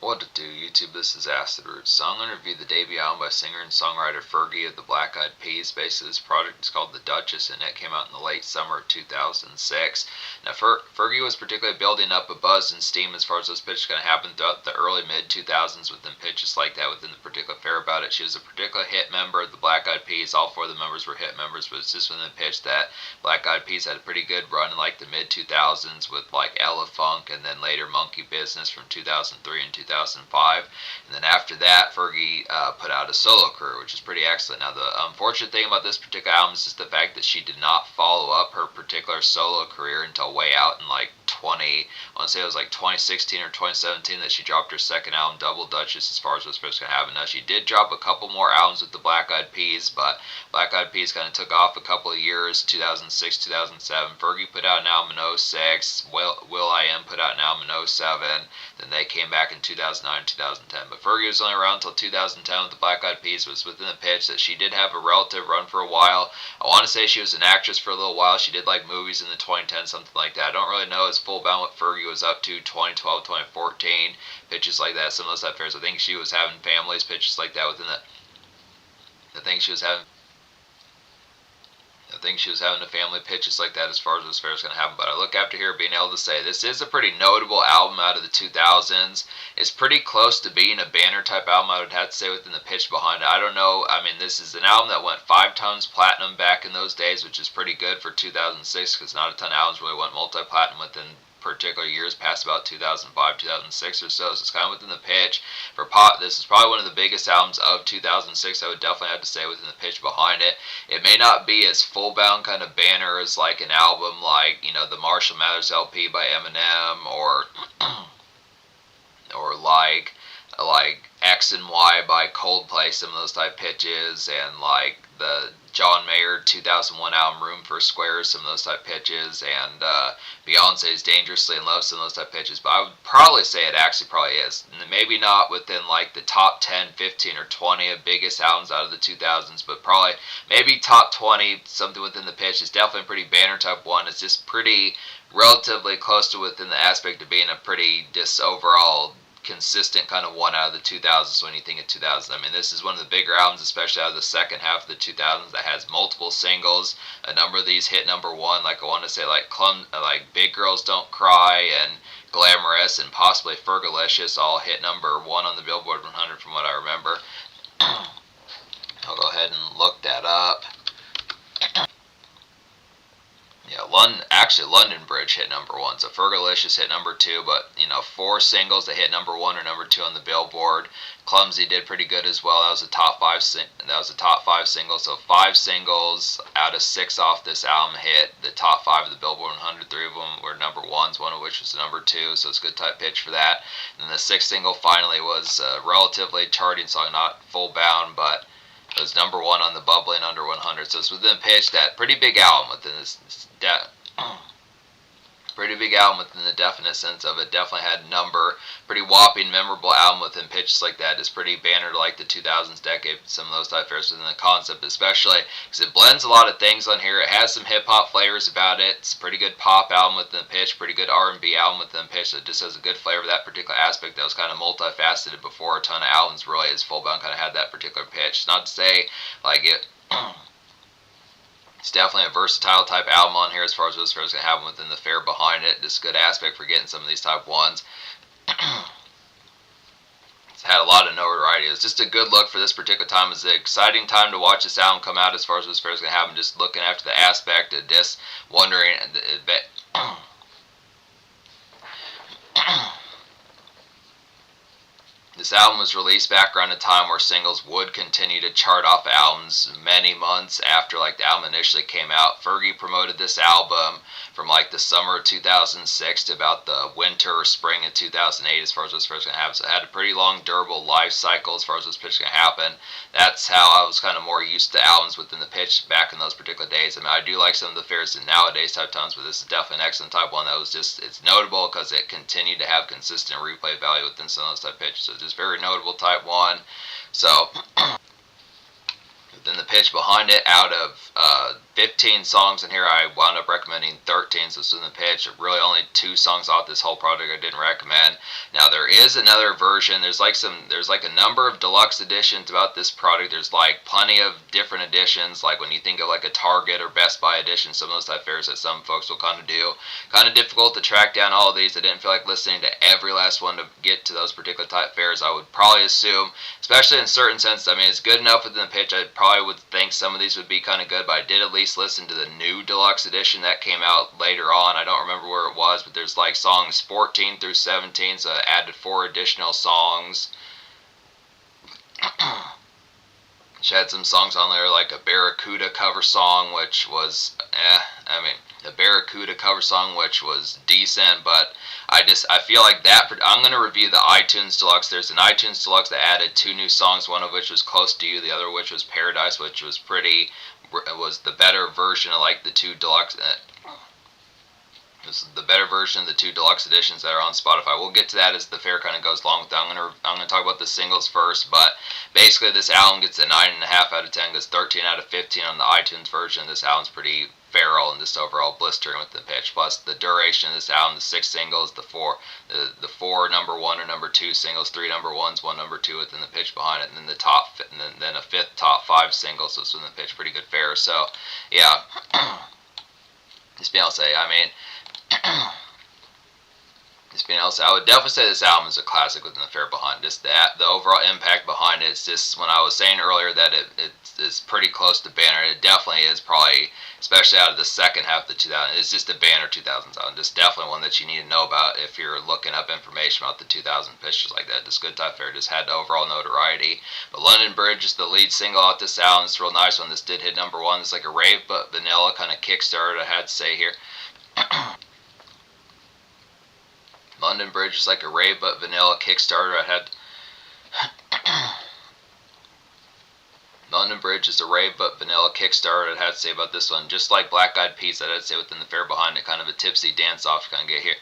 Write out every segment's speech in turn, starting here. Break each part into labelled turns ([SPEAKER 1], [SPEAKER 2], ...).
[SPEAKER 1] What to do, YouTube? This is Acid Roots. So I'm going to review the debut album by singer and songwriter Fergie of the Black Eyed Peas. Basically, this project is called The Dutchess, and it came out in the late summer of 2006. Now, Fergie was particularly building up a buzz and steam as far as those pitches going to happen throughout the early mid-2000s within pitches like that within the particular fair about it. She was a particular hit member of the Black Eyed Peas. All four of the members were hit members, but it's just within the pitch that Black Eyed Peas had a pretty good run in like the mid-2000s with like Ella Funk and then later Monkey Business from 2003 and 2005. And then after that, Fergie put out a solo career, which is pretty excellent. Now, the unfortunate thing about this particular album is just the fact that she did not follow up her particular solo career until way out in like I want to say it was like 2016 or 2017 that she dropped her second album, Double Dutchess, as far as what's supposed to happen. Now, she did drop a couple more albums with the Black Eyed Peas, but Black Eyed Peas kind of took off a couple of years, 2006, 2007. Fergie put out an album in 06. will.i.am put out an album in 07. Then they came back in 2009 and 2010. But Fergie was only around until 2010 with the Black Eyed Peas. Was within the pitch that she did have a relative run for a while. I want to say she was an actress for a little while. She did like movies in the 2010s, something like that. I don't really know as full bound what Fergie was up to 2012, 2014, pitches like that. Some of those type fairs. I think she was having families, pitches like that within the thing she was having. I think she was having a family pitches like that as far as this fair is going to happen. But I look after here being able to say this is a pretty notable album out of the 2000s. It's pretty close to being a banner type album, I would have to say, within the pitch behind it. I don't know. I mean, this is an album that went 5 times platinum back in those days, which is pretty good for 2006 because not a ton of albums really went multi-platinum within particular years past about 2005, 2006 or so. So it's kind of within the pitch. For pop, this is probably one of the biggest albums of 2006. I would definitely have to say within the pitch behind it. It may not be as full-bound kind of banner as like an album like, you know, the Marshall Mathers LP by Eminem or like X and Y by Coldplay, some of those type pitches, and like the John Mayer 2001 album Room for Squares, some of those type pitches, and Beyonce's Dangerously in Love, some of those type pitches. But I would probably say it actually probably is. Maybe not within like the top 10, 15, or 20 of biggest albums out of the 2000s, but probably maybe top 20, something within the pitch. It's definitely a pretty banner type one. It's just pretty relatively close to within the aspect of being a pretty just overall consistent kind of one out of the 2000s when you think of 2000s. I mean, this is one of the bigger albums, especially out of the second half of the 2000s, that has multiple singles. A number of these hit number one, like I want to say like Big Girls Don't Cry and Glamorous and possibly Fergalicious all hit number one on the Billboard 100 from what I remember. I'll go ahead and look that up. Yeah, London Bridge hit number one, so Fergalicious hit number two, but, you know, 4 singles that hit number one or number two on the Billboard. Clumsy did pretty good as well. That was a top 5 single, so 5 singles out of 6 off this album hit the top 5 of the Billboard 100. 3 of them were number ones, one of which was number two, so it's a good type pitch for that. And the 6th single finally was a relatively charting song, not full bound, but it was number one on the Bubbling Under 100. So it's within pitch that pretty big album within this pretty big album within the definite sense of it. Definitely had number, pretty whopping, memorable album within pitches like that. It's pretty banner like the 2000s decade, some of those type fairs within the concept, especially because it blends a lot of things on here. It has some hip hop flavors about it. It's a pretty good pop album within the pitch, pretty good R&B album within the pitch. So it just has a good flavor. That particular aspect that was kind of multifaceted before a ton of albums really is full bound kind of had that particular pitch. Not to say like it. It's definitely a versatile type album on here as far as those fairs can happen within the fair behind it. Just a good aspect for getting some of these type ones. It's had a lot of notoriety. It's just a good look for this particular time. It's an exciting time to watch this album come out as far as those fairs can happen. Just looking after the aspect of just wondering. This album was released back around a time where singles would continue to chart off albums many months after like the album initially came out. Fergie promoted this album from like the summer of 2006 to about the winter or spring of 2008 as far as those first going to happen. So it had a pretty long durable life cycle as far as those pitches going to happen. That's how I was kind of more used to albums within the pitch back in those particular days. I mean, I do like some of the fairs in nowadays type times, but this is definitely an excellent type one that was just, it's notable because it continued to have consistent replay value within some of those type pitches. So just very notable type one. So then the pitch behind it out of 15 songs in here. I wound up recommending 13, so it's in the pitch. Really only 2 songs off this whole project I didn't recommend. Now there is another version. There's like a number of deluxe editions about this product. There's like plenty of different editions, like when you think of like a Target or Best Buy edition, some of those type fairs that some folks will kind of do. Kind of difficult to track down all of these. I didn't feel like listening to every last one to get to those particular type fairs. I would probably assume, especially in certain sense, I mean, it's good enough within the pitch. I probably would think some of these would be kind of good, but I did at least listen to the new deluxe edition that came out later on. I don't remember where it was, but there's like songs 14 through 17, so I added 4 additional songs. She had some songs on there like a Barracuda cover song, which was, a Barracuda cover song, which was decent, but I feel like that, I'm going to review the iTunes Deluxe. There's an iTunes Deluxe that added 2 new songs, one of which was Close to You, the other which was Paradise, which was was the better version of like the 2 deluxe, this is the better version of the 2 deluxe editions that are on Spotify. We'll get to that as the fair kind of goes along with that. I'm gonna talk about the singles first, but basically this album gets a 9.5 out of 10, goes 13 out of 15 on the iTunes version. This album's pretty feral and just overall blistering with the pitch. Plus the duration of this album, the 6 singles, the 4 number 1 or number 2 singles, 3 number 1s, 1 number 2 within the pitch behind it, and then then a 5th top 5 single, so it's within the pitch, pretty good fare. So yeah, just being able to say, I mean, I would definitely say this album is a classic within the fair behind this. The overall impact behind it is just, when I was saying earlier that it is pretty close to Banner, it definitely is, probably, especially out of the second half of the 2000s. It's just a Banner 2000s album. Just definitely one that you need to know about if you're looking up information about the 2000 pictures like that. Just good type fair, just had the overall notoriety. But London Bridge is the lead single off this album. It's a real nice one. This did hit number 1. It's like a rave but vanilla kind of kickstarter, I had to say here. London Bridge is like a rave but vanilla kickstarter. London Bridge is a rave but vanilla kickstarter. I'd have to say about this one. Just like Black Eyed Peas, I'd say within the fair behind it, kind of a tipsy dance off to kind of get here.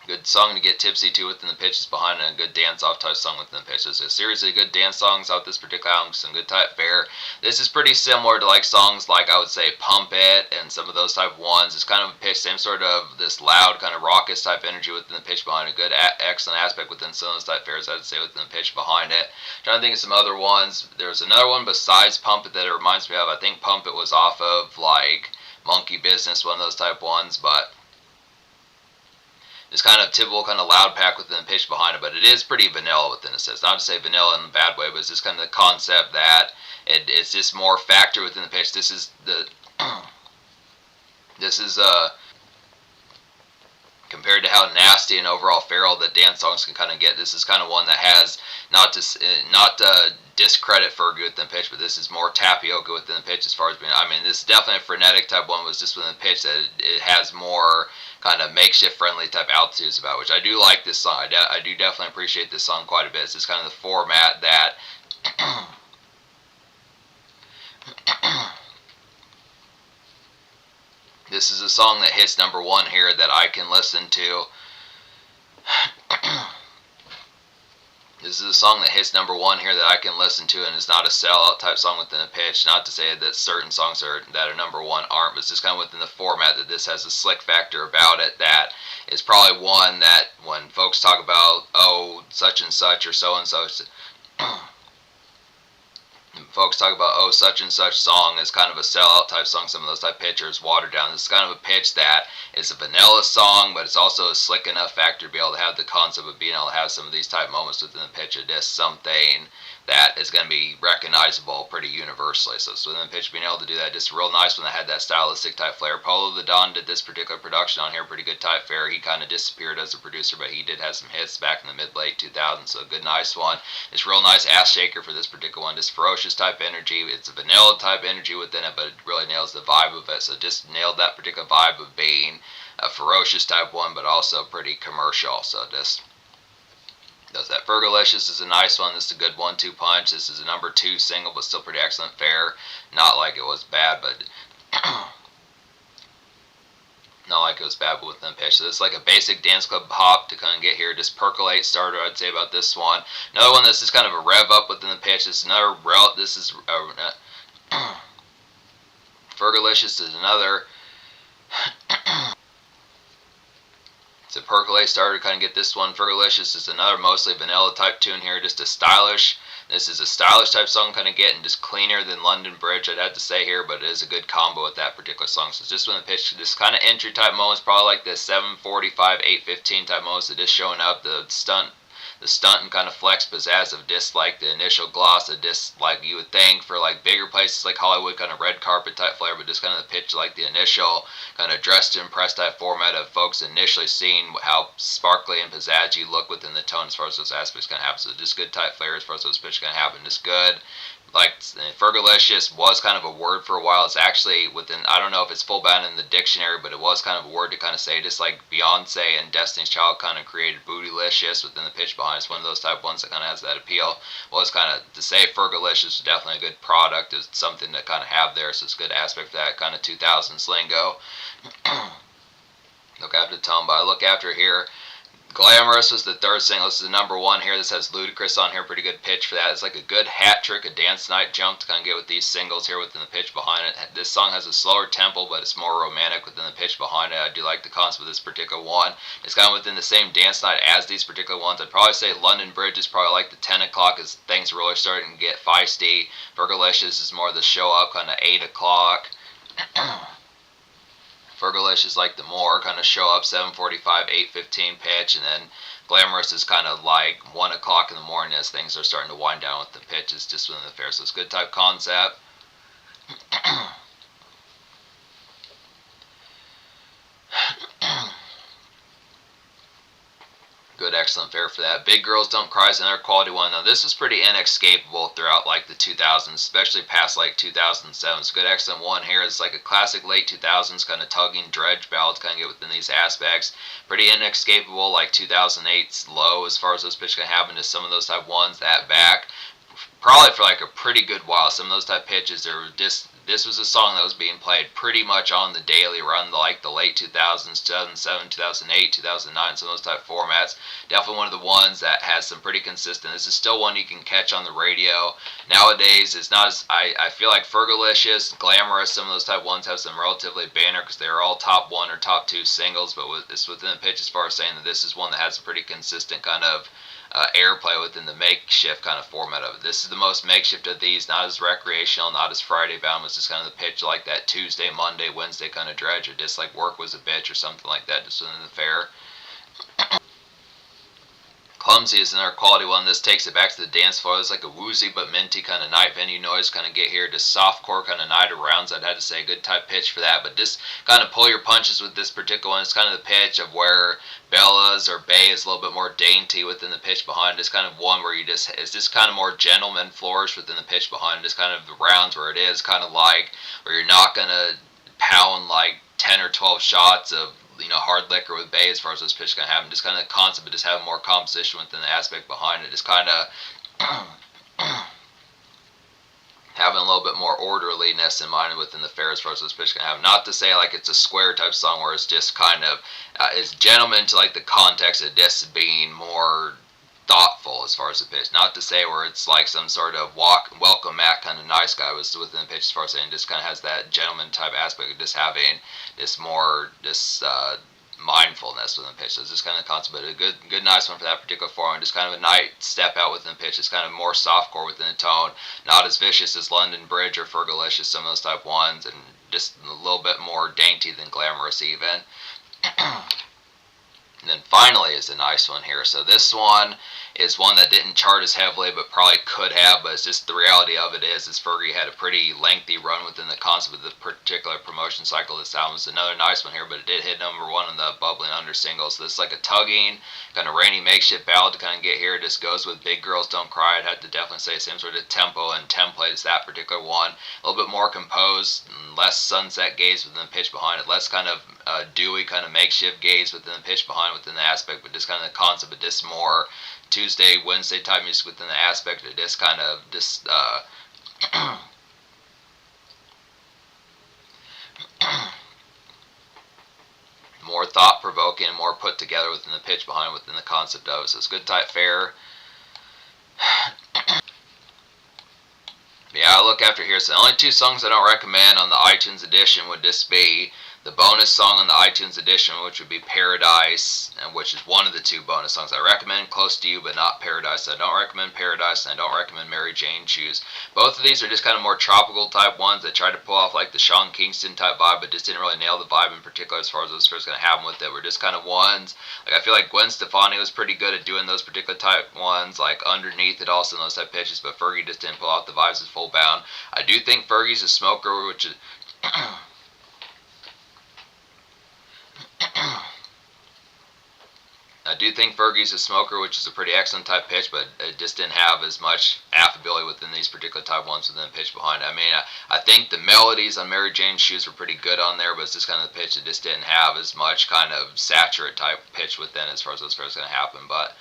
[SPEAKER 1] Good song to get tipsy to within the pitch is behind it, and a good dance-off type song within the pitch. There's a series of good dance songs out this particular album, some good type fare. This is pretty similar to like songs like, I would say, Pump It and some of those type ones. It's kind of a pitch, same sort of this loud, kind of raucous type energy within the pitch behind it. Good, excellent aspect within some of those type fares, I'd say, within the pitch behind it. Trying to think of some other ones. There's another one besides Pump It that it reminds me of. I think Pump It was off of like Monkey Business, one of those type ones, but it's kind of typical, kind of loud pack within the pitch behind it, but it is pretty vanilla within a sense. Not to say vanilla in a bad way, but it's just kind of the concept that it's just more factor within the pitch. This is compared to how nasty and overall feral that dance songs can kind of get. This is kind of one that has, not to discredit Fergie within the pitch, but this is more tapioca within the pitch as far as being, I mean, this is definitely a frenetic type one, was just within the pitch that it has more kind of makeshift friendly type altitudes about, which I do like this song. I do definitely appreciate this song quite a bit. It's just kind of the format that this is a song that hits number 1 here that I can listen to. This is a song that hits number 1 here that I can listen to, and is not a sellout type song within a pitch. Not to say that certain songs that are number 1 aren't, but it's just kind of within the format that this has a slick factor about it that is probably one that when folks talk about, oh, such and such or so and so, folks talk about, oh, such and such song is kind of a sellout type song, some of those type pitchers, watered down. This is kind of a pitch that is a vanilla song, but it's also a slick enough factor to be able to have the concept of being able to have some of these type moments within the pitch of this, something that is going to be recognizable pretty universally. So within the pitch, being able to do that, just a real nice one that had that stylistic type flair. Polo the Don did this particular production on here, pretty good type fare. He kind of disappeared as a producer, but he did have some hits back in the mid-late 2000s, so a good nice one. It's real nice ass shaker for this particular one, just ferocious type energy. It's a vanilla type energy within it, but it really nails the vibe of it, so just nailed that particular vibe of being a ferocious type one, but also pretty commercial, so just does that. Fergalicious is a nice one. This is a good 1-2 punch. This is a number 2 single, but still pretty excellent fare. Not like it was bad, but not like it was bad, but within the pitch. So this is like a basic dance club hop to kind of get here. Just percolate starter, I'd say about this one. Another one that's just kind of a rev up within the pitch. This is another this is Fergalicious is another. So Percolate starter, kind of get this one. Fergalicious is another mostly vanilla type tune here, just a stylish. This is a stylish type song, kind of getting just cleaner than London Bridge, I'd have to say here, but it is a good combo with that particular song. So just when the pitch, just kind of entry type moments, probably like the 7:45, 8:15 type moments, that just showing up, the stunt and kind of flex pizzazz of just like the initial gloss of just like you would think for like bigger places like Hollywood, kind of red carpet type flair, but just kind of the pitch like the initial kind of dress to impress type format of folks initially seeing how sparkly and pizzazz you look within the tone as far as those aspects kind of happen. So just good type flair as far as those pitches kind of happen. Just good. Like Fergalicious was kind of a word for a while. It's actually within, I don't know if it's full bound in the dictionary, but it was kind of a word to kind of say, just like Beyonce and Destiny's Child kind of created bootylicious within the pitch behind. It's one of those type ones that kind of has that appeal. Was kind of to say Fergalicious is definitely a good product. It's something to kind of have there, so it's a good aspect of that kind of 2000s lingo. Look after the tone, but I look after here. Glamorous was the third single. This is the number one here. This has Ludacris on here. Pretty good pitch for that. It's like a good hat trick, a dance night jump to kind of get with these singles here within the pitch behind it. This song has a slower tempo, but it's more romantic within the pitch behind it. I do like the concept of this particular one. It's kind of within the same dance night as these particular ones. I'd probably say London Bridge is probably like the 10 o'clock as things really starting to get feisty. Fergalicious is more the show up, kind of 8 o'clock. Fergalicious is like the more kind of show up 7:45, 8:15 pitch, and then Glamorous is kind of like 1 o'clock in the morning as things are starting to wind down with the pitches just within the fair. So it's a good type concept. Good, excellent fair for that. Big Girls Don't Cry is another quality one. Now, this is pretty inescapable throughout like the 2000s, especially past like 2007. It's a good, excellent one here. It's like a classic late 2000s kind of tugging dredge ballads, kind of get within these aspects. Pretty inescapable, like 2008's Low as far as those pitches can happen to some of those type ones. That back, probably for like a pretty good while. Some of those type pitches, there were just. This was a song that was being played pretty much on the daily around like the late 2000s, 2007, 2008, 2009, some of those type formats. Definitely one of the ones that has some pretty consistent. This is still one you can catch on the radio. Nowadays, it's not as, I feel like Fergalicious, Glamorous, some of those type ones have some relatively banner because they're all top one or top two singles, but it's within the pitch as far as saying that this is one that has a pretty consistent kind of airplay within the makeshift kind of format of it. This is the most makeshift of these, not as recreational, not as Friday bound. It's just kind of the pitch like that Tuesday, Monday, Wednesday kind of dredge, or just like Work Was a Bitch or something like that, just within the fair. Clumsy is another quality one. This takes it back to the dance floor. It's like a woozy but minty kind of night venue noise. Kind of get here to softcore kind of night arounds. I'd have to say good type pitch for that. But just kind of pull your punches with this particular one. It's kind of the pitch of where Bella's or Bay is a little bit more dainty within the pitch behind. It's kind of one where it's just kind of more gentleman flourish within the pitch behind. Just kind of the rounds where it is kind of like where you're not going to pound like 10 or 12 shots of hard liquor with Bay as far as those pitches can happen. Just kind of the concept, but just having more composition within the aspect behind it. Just kind of having a little bit more orderliness in mind within the fair as far as those pitches can happen. Not to say like it's a square type song where it's just kind of is gentleman to like the context of just being more thoughtful as far as the pitch. Not to say where it's like some sort of welcome mat kind of nice guy was within the pitch as far as saying just kind of has that gentleman type aspect of just having this more mindfulness within the pitch. So it's just kind of the concept, but a good nice one for that particular form. Just kind of a night step out within the pitch. It's kind of more softcore within the tone, not as vicious as London Bridge or Fergalicious, some of those type ones, and just a little bit more dainty than Glamorous even. And then finally is a nice one here. So this one is one that didn't chart as heavily, but probably could have, but it's just the reality of it is Fergie had a pretty lengthy run within the concept of the particular promotion cycle. This album is another nice one here, but it did hit number one in the bubbling under singles. So this is like a tugging, kind of rainy makeshift ballad to kind of get here. It just goes with Big Girls Don't Cry. I'd have to definitely say same sort of tempo and template as that particular one. A little bit more composed, less sunset gaze within the pitch behind it, less kind of dewy kind of makeshift gaze within the pitch behind within the aspect, but just kind of the concept of just more Tuesday, Wednesday type music within the aspect of this kind of just more thought-provoking and more put together within the pitch behind within the concept of it. So it's good type fair. Yeah, I look after here. So the only two songs I don't recommend on the iTunes edition would just be the bonus song on the iTunes edition, which would be Paradise, and which is one of the two bonus songs. I recommend Close to You, but not Paradise. I don't recommend Paradise, and I don't recommend Mary Jane Shoes. Both of these are just kind of more tropical type ones that try to pull off like the Sean Kingston type vibe, but just didn't really nail the vibe in particular as far as those first going to happen with it. Were just kind of ones. Like I feel like Gwen Stefani was pretty good at doing those particular type ones, like Underneath It also in those type pitches, but Fergie just didn't pull out the vibes as full bound. I do think Fergie's a smoker, which is I do think Fergie's a smoker, which is a pretty excellent type pitch, but it just didn't have as much affability within these particular type ones within the pitch behind it. I mean, I think the melodies on Mary Jane's Shoes were pretty good on there, but it's just kind of the pitch that just didn't have as much kind of saturate type pitch within as far as those first going to happen. But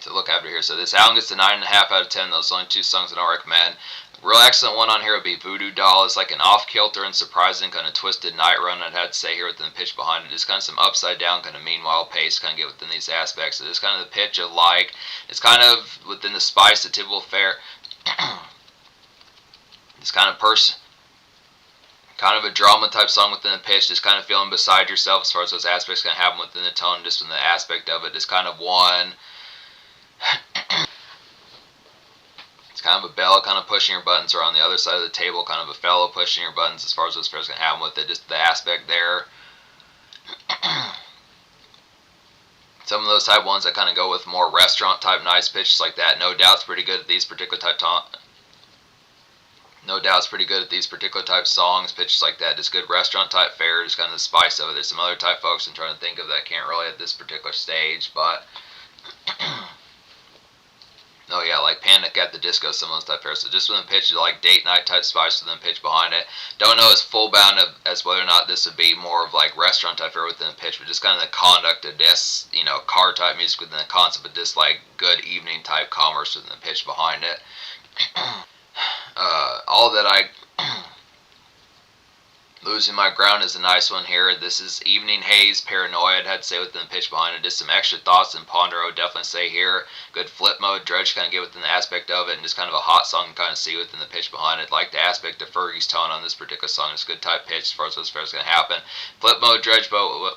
[SPEAKER 1] to look after here, so this album gets a 9.5 out of 10. Those are only two songs I don't recommend. Real excellent one on here would be Voodoo Doll. It's like an off-kilter and surprising kind of twisted night run, I'd have to say, here within the pitch behind it. Just kind of some upside down kind of meanwhile pace kind of get within these aspects. So this kind of the pitch of like, it's kind of within the spice of typical fare. It's kind of kind of a drama type song within the pitch, just kind of feeling beside yourself as far as those aspects kind of happen within the tone, just from the aspect of it. Just kind of one. It's kind of a Bella kind of pushing your buttons, or on the other side of the table, kind of a fellow pushing your buttons as far as those pairs can happen with it. Just the aspect there. Some of those type ones that kind of go with more restaurant type nice pitches like that. No Doubt's pretty good at these particular type No Doubt's pretty good at these particular type songs, pitches like that. Just good restaurant type fare, just kind of the spice of it. There's some other type folks I'm trying to think of that I can't really at this particular stage, but oh yeah, like Panic at the Disco, some of those type pairs. So just within the pitch, like date night type spice within the pitch behind it. Don't know as full bound as whether or not this would be more of like restaurant type fare within the pitch, but just kind of the conduct of this, car type music within the concept of this like good evening type commerce within the pitch behind it. All that I Losing My Ground is a nice one here. This is Evening Haze, Paranoia, I'd have to say within the pitch behind it. Just some extra thoughts and ponder, I would definitely say here. Good flip mode, Dredge kind of get within the aspect of it, and just kind of a hot song to kind of see within the pitch behind it. Like the aspect of Fergie's tone on this particular song. It's good type pitch as far as those fairs going to happen. Flip mode, Dredge boat.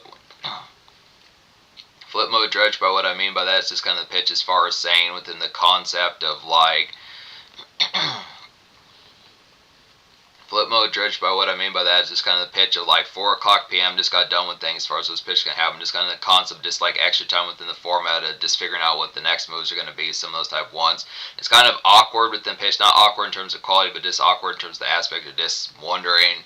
[SPEAKER 1] Flip mode, Dredge boat, what I mean by that is just kind of the pitch as far as saying within the concept of like Flip mode, Dredge by what I mean by that is just kind of the pitch of like 4 o'clock p.m. just got done with things as far as those pitches can happen. Just kind of the concept, just like extra time within the format of just figuring out what the next moves are going to be. Some of those type ones. It's kind of awkward within pitch, not awkward in terms of quality, but just awkward in terms of the aspect of just wondering.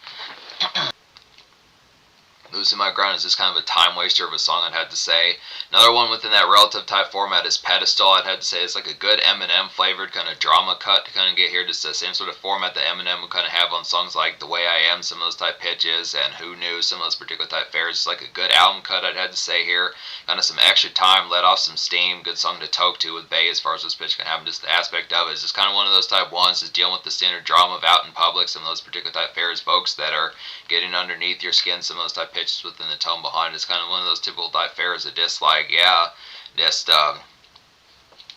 [SPEAKER 1] Losing My Ground is just kind of a time waster of a song, I'd have to say. Another one within that relative type format is Pedestal, I'd have to say. It's like a good Eminem flavored kind of drama cut to kind of get here. Just the same sort of format that Eminem would kind of have on songs like The Way I Am, some of those type pitches, and Who Knew, some of those particular type fares. It's like a good album cut, I'd have to say here. Kind of some extra time, let off some steam. Good song to toke to with Bay as far as this pitch can happen. Just the aspect of it is just kind of one of those type ones, is dealing with the standard drama of out in public. Some of those particular type fares, folks that are getting underneath your skin. Some of those type pitches within the tone behind. It's kind of one of those typical type fares that just like, yeah, just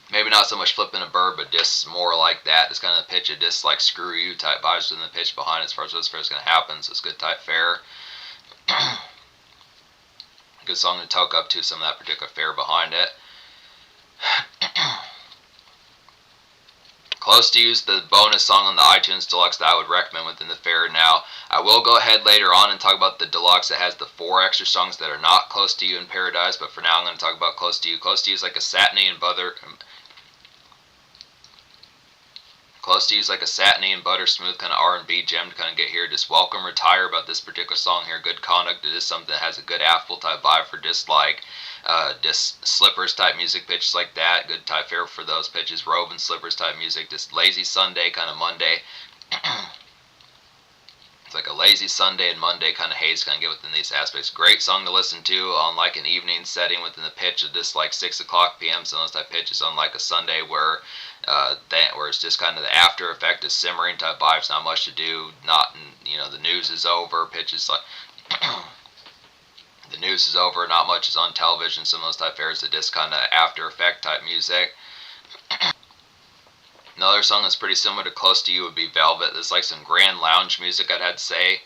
[SPEAKER 1] maybe not so much flipping a bird, but just more like that. It's kind of the pitch of just like screw you type vibes within the pitch behind as far as those fares going to happen. So it's good type fare. Good song to toke up to some of that particular fare behind it. Close to You's the bonus song on the iTunes Deluxe that I would recommend within the fare. Now, I will go ahead later on and talk about the Deluxe that has the 4 extra songs that are not Close to You in Paradise, but for now I'm going to talk about Close to You. Close to You is like a satiny and butter... Close to You is like a satiny and butter smooth kind of R&B gem to kind of get here. Just welcome, retire about this particular song here. Good conduct. It is something that has a good affable type vibe for just like just slippers type music, pitches like that. Good type fare for those pitches. Robe and slippers type music. Just lazy Sunday kind of Monday. It's like a lazy Sunday and Monday kind of haze kind of get within these aspects. Great song to listen to on like an evening setting within the pitch of just like 6 o'clock p.m. So those type pitches on like a Sunday where it's just kind of the after effect of simmering type vibes. Not much to do. Not, the news is over. Pitches like the news is over. Not much is on television. Some of those type fares that just kind of after effect type music. Another song that's pretty similar to Close to You would be Velvet. There's like some grand lounge music, I'd have to say.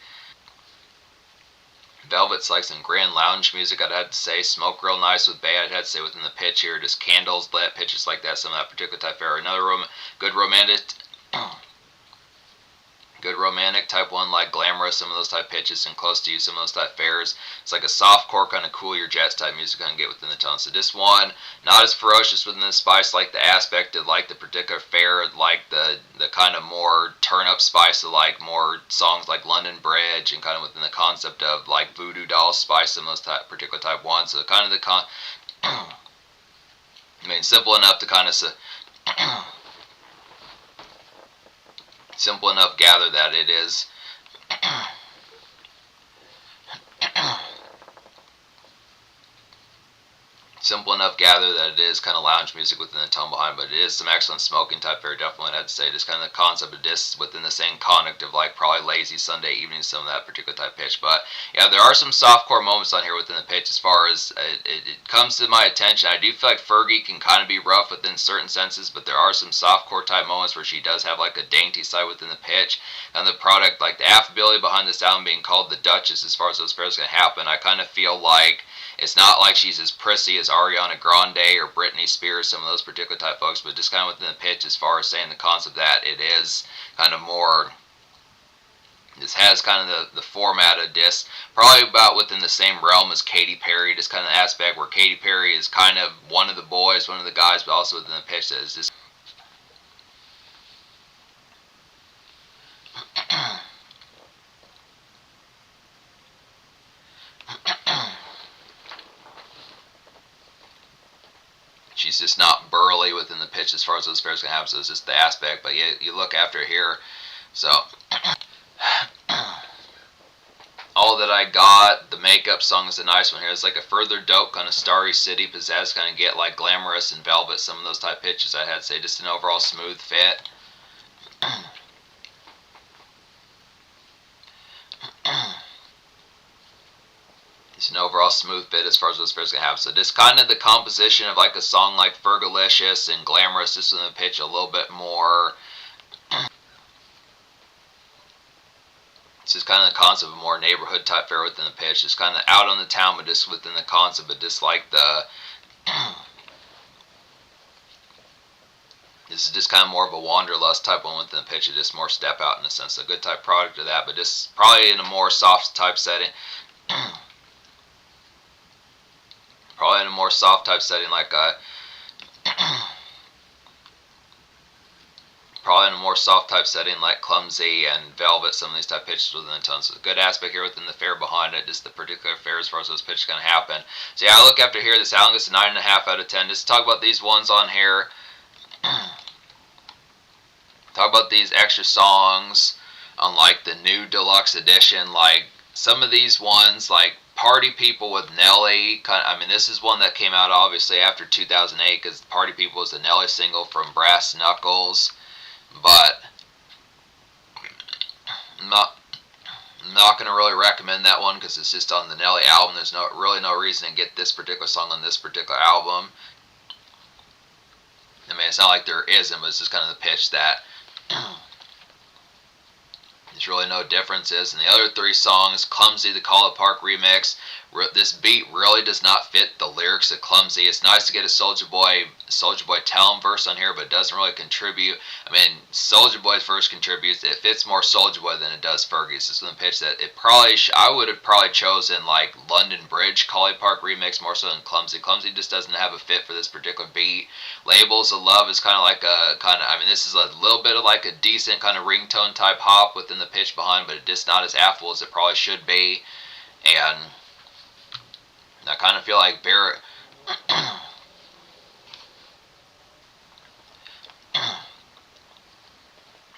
[SPEAKER 1] Velvet's like some grand lounge music, I'd have to say. Smoke real nice with Bay, I'd have to say, within the pitch here. Just candles lit, pitches like that, some of that particular type of era. Another good romantic good romantic type one, like Glamorous, some of those type pitches, and Close to You, some of those type fares. It's like a soft core kind of cool your jets type music kind of get within the tone. So this one, not as ferocious within the spice, like the aspect of like the particular fare, like the kind of more turn up spice of like more songs like London Bridge, and kind of within the concept of like Voodoo Doll spice, some of those type particular type ones. So kind of I mean, simple enough to kind of simple enough gather that it is simple enough gather that it is kind of lounge music within the tone behind, but it is some excellent smoking type fare, definitely. I'd say just kind of the concept of this within the same conduct of like probably Lazy Sunday Evening, some of that particular type pitch. But yeah, there are some softcore moments on here within the pitch as far as it comes to my attention. I do feel like Fergie can kind of be rough within certain senses, but there are some softcore type moments where she does have like a dainty side within the pitch. And the product, like the affability behind this album being called The Dutchess, as far as those fares can happen, I kind of feel like it's not like she's as prissy as Ariana Grande or Britney Spears, some of those particular type folks, but just kind of within the pitch as far as saying the concept that it is kind of more, this has kind of the format of this, probably about within the same realm as Katy Perry, just kind of the aspect where Katy Perry is kind of one of the boys, one of the guys, but also within the pitch that is just she's just not burly within the pitch as far as those fares can have. So it's just the aspect. But you look after here. So All That I Got, the makeup song is a nice one here. It's like a further dope kind of Starry City pizzazz kind of get like Glamorous and Velvet, some of those type pitches I had to say. Just an overall smooth fit. It's an overall smooth bit as far as those fares can have. So this kind of the composition of like a song like Fergalicious and Glamorous, just with the pitch a little bit more. It's just kind of the concept of more neighborhood type fare within the pitch. Just kind of out on the town, but just within the concept, but just like the. This is just kind of more of a wanderlust type one within the pitch. It's just more step out in a sense. A good type product of that, but just probably in a more soft type setting. Probably in a more soft type setting like probably in a more soft type setting like Clumsy and Velvet, some of these type pitches within the tone. So the good aspect here within the fare behind it, just the particular fare as far as those pitches going to happen. So yeah, I look after here, this album gets a 9.5 out of 10. Just talk about these ones on here. Talk about these extra songs on like the new deluxe edition, like some of these ones like Party People with Nelly. I mean, this is one that came out obviously after 2008 because Party People was the Nelly single from Brass Knuckles. But I'm not going to really recommend that one because it's just on the Nelly album. There's really no reason to get this particular song on this particular album. I mean, it's not like there isn't, but it's just kind of the pitch that there's really no differences. And the other three songs, Clumsy, the Call It Park remix, this beat really does not fit the lyrics of Clumsy. It's nice to get a Soulja Boy Tell 'em verse on here, but it doesn't really contribute. I mean, Soulja Boy's verse contributes. It fits more Soulja Boy than it does Fergie. It's just in the pitch that it probably, I would have probably chosen like London Bridge, Call It Park remix more so than Clumsy. Clumsy just doesn't have a fit for this particular beat. Labels of Love is kind of like I mean, this is a little bit of like a decent kind of ringtone type hop within the pitch behind, but it's just not as affable as it probably should be. And I kind of feel like Barrett.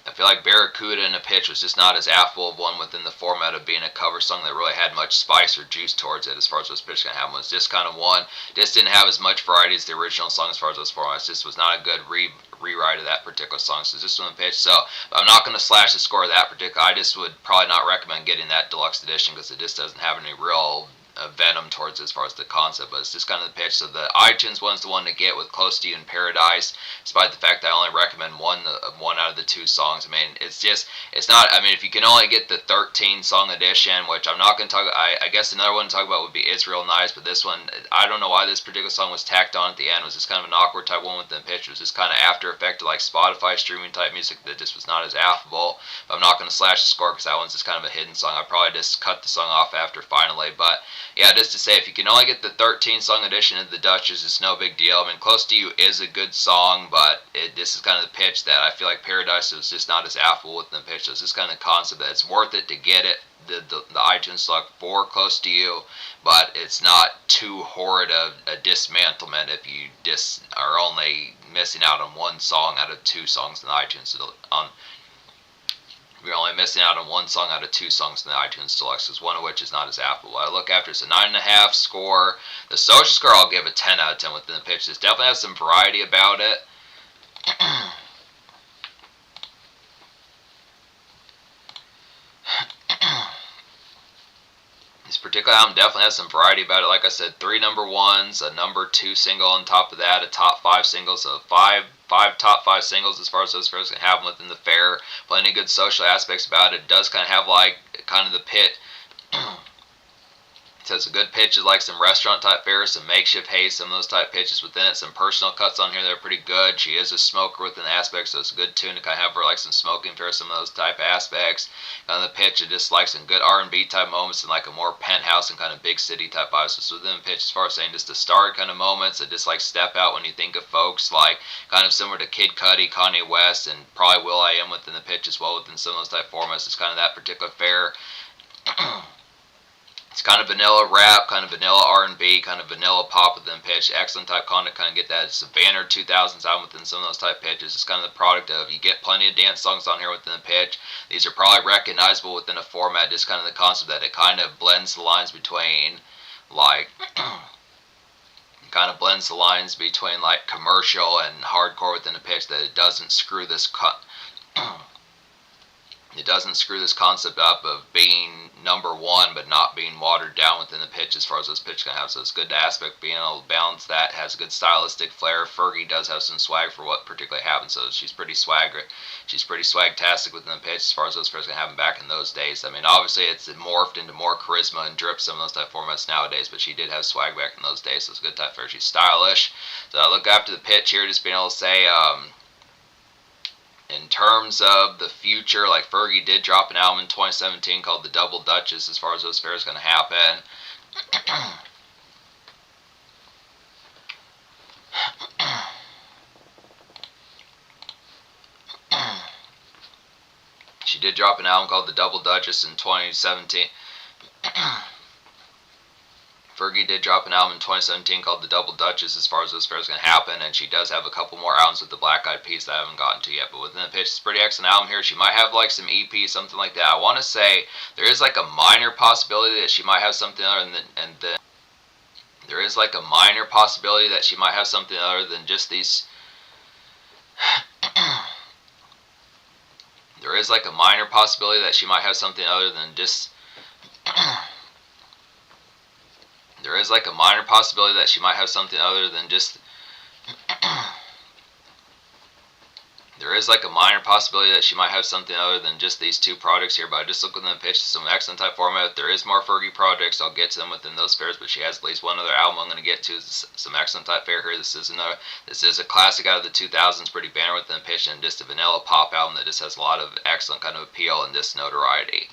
[SPEAKER 1] I feel like Barracuda in a pitch was just not as affable of one within the format of being a cover song that really had much spice or juice towards it as far as those pitches can have. Was just kind of one, just didn't have as much variety as the original song as far as those formats. Just was not a good rewrite of that particular song. So just on the pitch. So I'm not going to slash the score of that particular. I just would probably not recommend getting that deluxe edition because it just doesn't have any real venom towards it as far as the concept, but it's just kind of the pitch. So the iTunes one's the one to get with Close to You and Paradise, despite the fact that I only recommend one out of the two songs. I mean, it's not, I mean, if you can only get the 13 song edition, which I'm not going to talk, I guess another one to talk about would be Israel Nice, but this one, I don't know why this particular song was tacked on at the end. It was just kind of an awkward type one with the pitch. It was just kind of after effect of like Spotify streaming type music that just was not as affable. But I'm not going to slash the score because that one's just kind of a hidden song. I probably just cut the song off after finally, but yeah, just to say, if you can only get the 13 song edition of The Dutchess, it's no big deal. I mean, Close to You is a good song, but this is kind of the pitch that I feel like Paradise was just not as affable with the pitch. So it's just kind of the concept that it's worth it to get it, the iTunes select for Close to You, but it's not too horrid a dismantlement if you are only missing out on one song out of two songs in the iTunes We're only missing out on one song out of two songs in the iTunes Deluxe, because one of which is not as affable. I look after, it's a 9.5 score. The social score I'll give a 10 out of 10 within the pitch. This definitely has some variety about it. This particular album definitely has some variety about it. Like I said, 3 number ones, a number 2 single on top of that, a top 5 single, so five top 5 singles as far as those fairs can have them within the fair. Plenty of good social aspects about it. It does kind of have like kind of the pit. It has a good pitches like some restaurant type fare, some makeshift haze, some of those type pitches within it, some personal cuts on here that are pretty good. She is a smoker within the aspects, so it's a good tune to kind of have her like some smoking fare, some of those type aspects. On the pitch, it just like some good R&B type moments and like a more penthouse and kind of big city type vibes. So within the pitch, as far as saying just the star kind of moments that just like step out when you think of folks like kind of similar to Kid Cudi, Kanye West, and probably Will.i.am within the pitch as well within some of those type formats. It's kind of that particular fare. It's kind of vanilla rap, kind of vanilla R&B, kind of vanilla pop within pitch. Excellent type content, kind of get that. It's a Banner 2000s album within some of those type pitches. It's kind of the product of, you get plenty of dance songs on here within the pitch. These are probably recognizable within a format, just kind of the concept that it kind of blends the lines between, like, kind of blends the lines between, like, commercial and hardcore within the pitch, that it doesn't screw this it doesn't screw this concept up of being number one but not being watered down within the pitch as far as those pitch can have. So it's a good aspect being able to balance that. Has a good stylistic flair. Fergie does have some swag for what particularly happens. So she's pretty swagtastic within the pitch as far as those fairs can happen back in those days. I mean, obviously it's morphed into more charisma and drip some of those type formats nowadays, but she did have swag back in those days. So it's a good type fair. She's stylish. So I look after the pitch here, just being able to say, in terms of the future, like Fergie did drop an album in 2017 called The Double Dutchess as far as those fairs going to happen. She did drop an album called The Double Dutchess in 2017. Fergie did drop an album in 2017 called The Double Dutchess as far as those fairs can happen, and she does have a couple more albums with the Black Eyed Peas that I haven't gotten to yet, but within the pitch, it's a pretty excellent album here. She might have like some EP, something like that. I want to say there is like a minor possibility that she might have something other than, there is like a minor possibility that she might have something other than just these. There is like a minor possibility that she might have something other than just. There is like a minor possibility that she might have something other than just. There is like a minor possibility that she might have something other than just these two projects here, but I just look within the pitch, some excellent type format. If there is more Fergie projects, I'll get to them within those fairs, but she has at least one other album I'm going to get to. Some excellent type fair here. This is a classic out of the 2000s, pretty banner within the pitch, and just a vanilla pop album that just has a lot of excellent kind of appeal and just notoriety.